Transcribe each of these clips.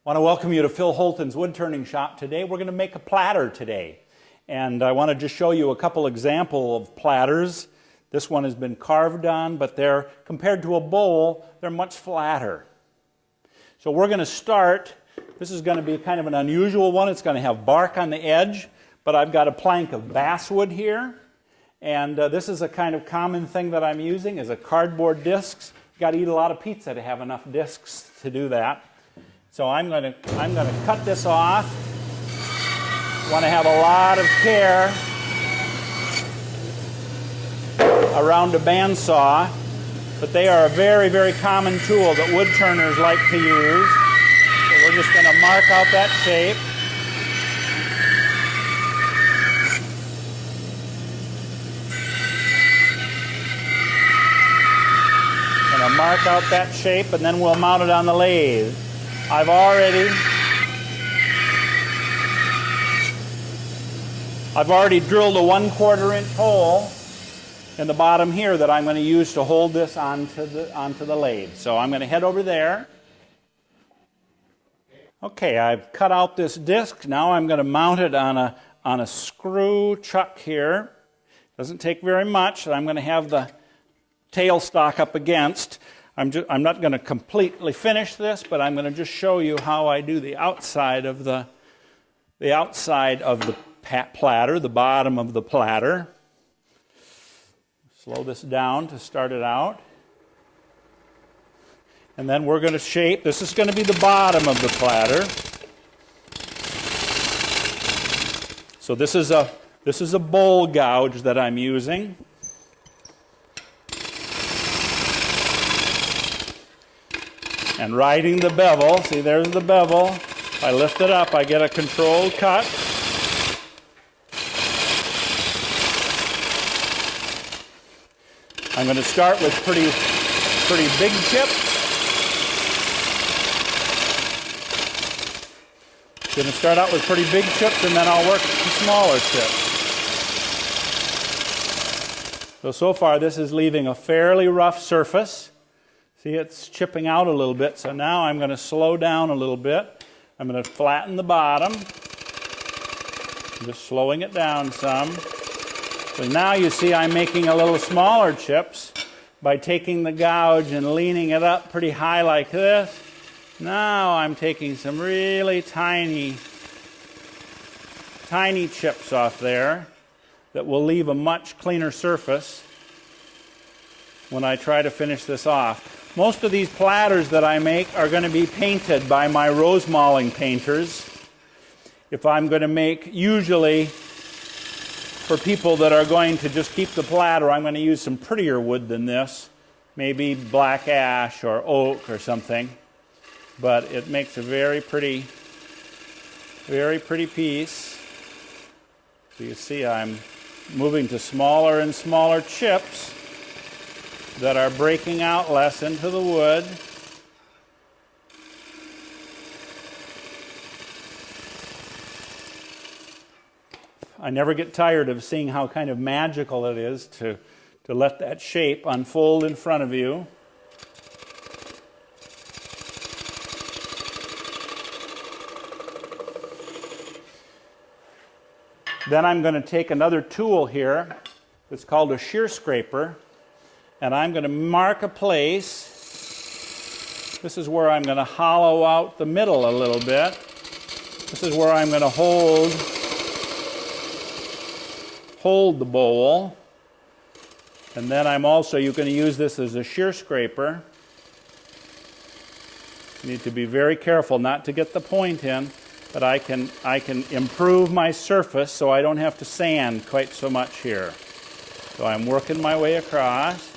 I want to welcome you to Phil Holton's wood turning shop today. We're going to make a platter today. And I want to just show you a couple examples of platters. This one has been carved on, but they're, compared to a bowl, they're much flatter. So we're going to start, this is going to be kind of an unusual one. It's going to have bark on the edge, but I've got a plank of basswood here. And this is a kind of common thing that I'm using, is a cardboard discs. You've got to eat a lot of pizza to have enough discs to do that. So I'm going to cut this off. Want to have a lot of care around a bandsaw, but they are a very, very common tool that wood turners like to use. So we're just going to mark out that shape. Going to mark out that shape, and then we'll mount it on the lathe. I've already drilled a 1/4 inch hole in the bottom here that I'm going to use to hold this onto the lathe. So I'm going to head over there. Okay, I've cut out this disc. Now I'm going to mount it on a screw chuck here. Doesn't take very much. I'm going to have the tailstock up against. I'm not going to completely finish this, but I'm going to just show you how I do the outside of the platter, the bottom of the platter. Slow this down to start it out. And then we're going to shape, this is going to be the bottom of the platter. So this is a bowl gouge that I'm using. And riding the bevel, see there's the bevel. If I lift it up, I get a controlled cut. I'm going to start with pretty big chips. Going to start out with pretty big chips, and then I'll work with smaller chips. So far this is leaving a fairly rough surface. See, it's chipping out a little bit, so now I'm going to slow down a little bit. I'm going to flatten the bottom. I'm just slowing it down some. So now you see I'm making a little smaller chips by taking the gouge and leaning it up pretty high like this. Now I'm taking some really tiny chips off there that will leave a much cleaner surface when I try to finish this off. Most of these platters that I make are going to be painted by my rose mauling painters. If I'm going to make, usually for people that are going to just keep the platter, I'm going to use some prettier wood than this, maybe black ash or oak or something. But it makes a very pretty piece. So you see I'm moving to smaller and smaller chips that are breaking out less into the wood. I never get tired of seeing how kind of magical it is to let that shape unfold in front of you. Then I'm going to take another tool here. It's called a shear scraper. And I'm going to mark a place. This is where I'm going to hollow out the middle a little bit. This is where I'm going to hold the bowl. And then I'm also, you can use this as a shear scraper. You need to be very careful not to get the point in, but I can improve my surface so I don't have to sand quite so much here. So I'm working my way across.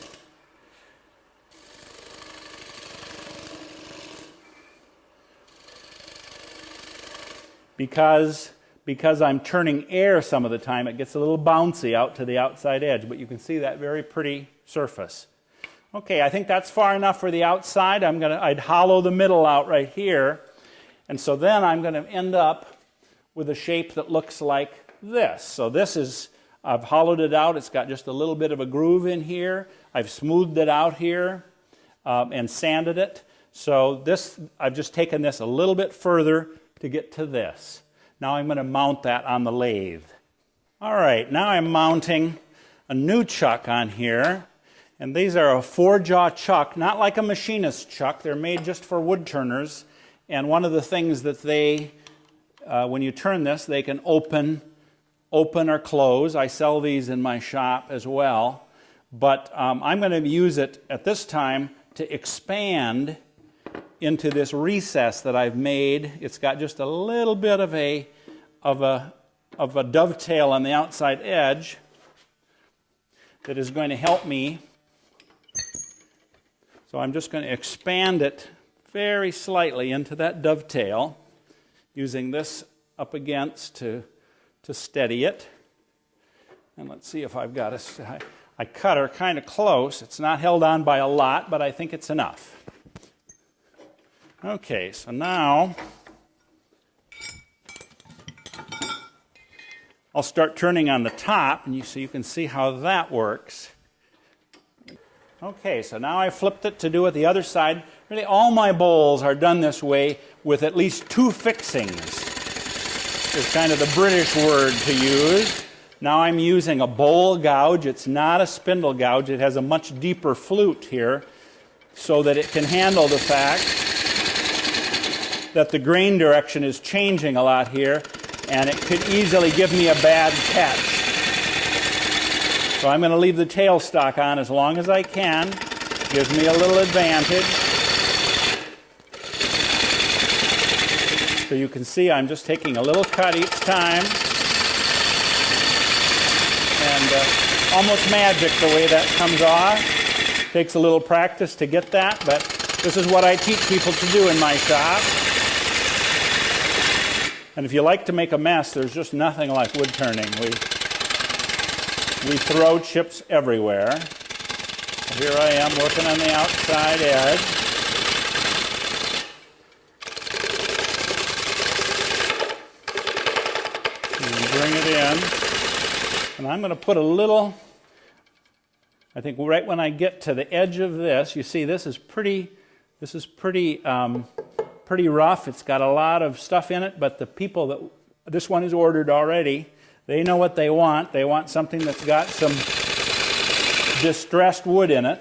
Because I'm turning air some of the time, it gets a little bouncy out to the outside edge, but you can see that very pretty surface. Okay, I think that's far enough for the outside. I'd hollow the middle out right here, and so then I'm going to end up with a shape that looks like this. So this is, I've hollowed it out. It's got just a little bit of a groove in here. I've smoothed it out here and sanded it. So this, I've just taken this a little bit further to get to this. Now I'm going to mount that on the lathe. All right, now I'm mounting a new chuck on here. And these are a 4-jaw chuck, not like a machinist chuck. They're made just for wood turners. And one of the things that they, when you turn this, they can open or close. I sell these in my shop as well. But I'm going to use it at this time to expand into this recess that I've made. It's got just a little bit of a dovetail on the outside edge that is going to help me. So I'm just going to expand it very slightly into that dovetail, using this up against to steady it. And let's see if I've got I cut her kind of close. It's not held on by a lot, but I think it's enough. Okay, so now I'll start turning on the top, and so you can see how that works. Okay, so now I flipped it to do it the other side. Really, all my bowls are done this way with at least 2 fixings. It's kind of the British word to use. Now I'm using a bowl gouge. It's not a spindle gouge. It has a much deeper flute here so that it can handle the fact that the grain direction is changing a lot here, and it could easily give me a bad catch. So I'm going to leave the tailstock on as long as I can. Gives me a little advantage. So you can see I'm just taking a little cut each time. And almost magic the way that comes off. Takes a little practice to get that, but this is what I teach people to do in my shop. And if you like to make a mess, there's just nothing like wood turning. We throw chips everywhere. Here I am working on the outside edge. And bring it in. And I'm going to put a little, I think right when I get to the edge of this, you see this is pretty rough. It's got a lot of stuff in it, but the people that, this one is ordered already, they know what they want. They want something that's got some distressed wood in it.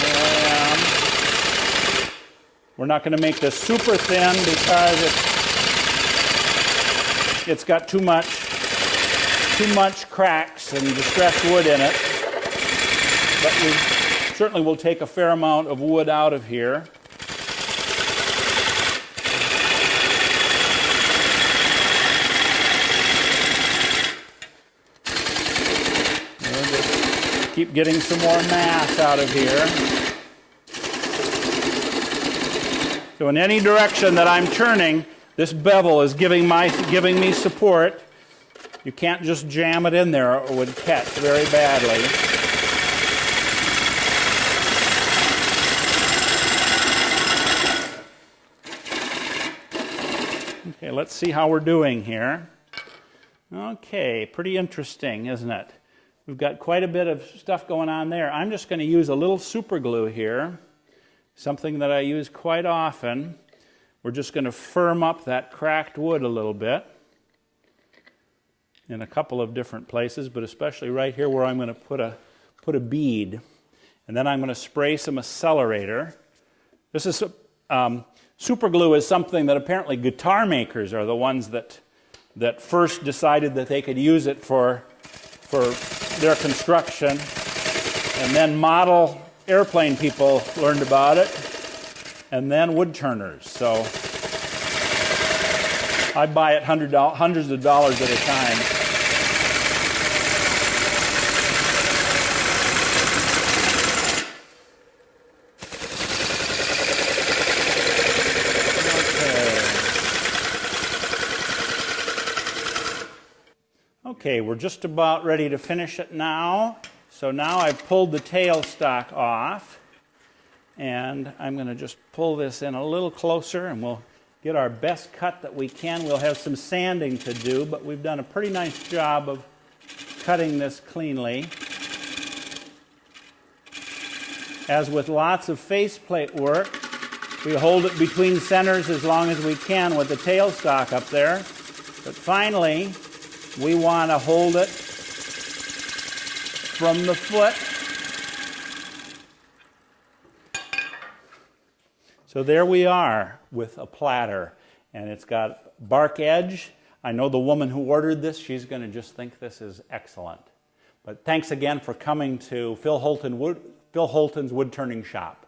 There I am. We're not going to make this super thin because it's got too much cracks and distressed wood in it. But we certainly will take a fair amount of wood out of here. Keep getting some more mass out of here. So in any direction that I'm turning, this bevel is giving me support. You can't just jam it in there or it would catch very badly. Okay, let's see how we're doing here. Okay, pretty interesting, isn't it? We've got quite a bit of stuff going on there. I'm just going to use a little super glue here, something that I use quite often. We're just going to firm up that cracked wood a little bit in a couple of different places, but especially right here where I'm going to put a bead. And then I'm going to spray some accelerator. This is super glue is something that apparently guitar makers are the ones that first decided that they could use it for their construction, and then model airplane people learned about it, and then wood turners. So I buy it hundreds of dollars at a time. Okay, we're just about ready to finish it now. So now I've pulled the tailstock off, and I'm going to just pull this in a little closer, and we'll get our best cut that we can. We'll have some sanding to do, but we've done a pretty nice job of cutting this cleanly. as with lots of faceplate work, we hold it between centers as long as we can with the tailstock up there. But finally, we want to hold it from the foot. So there we are with a platter. And it's got bark edge. I know the woman who ordered this, she's going to just think this is excellent. But thanks again for coming to Phil Holton's Wood Turning Shop.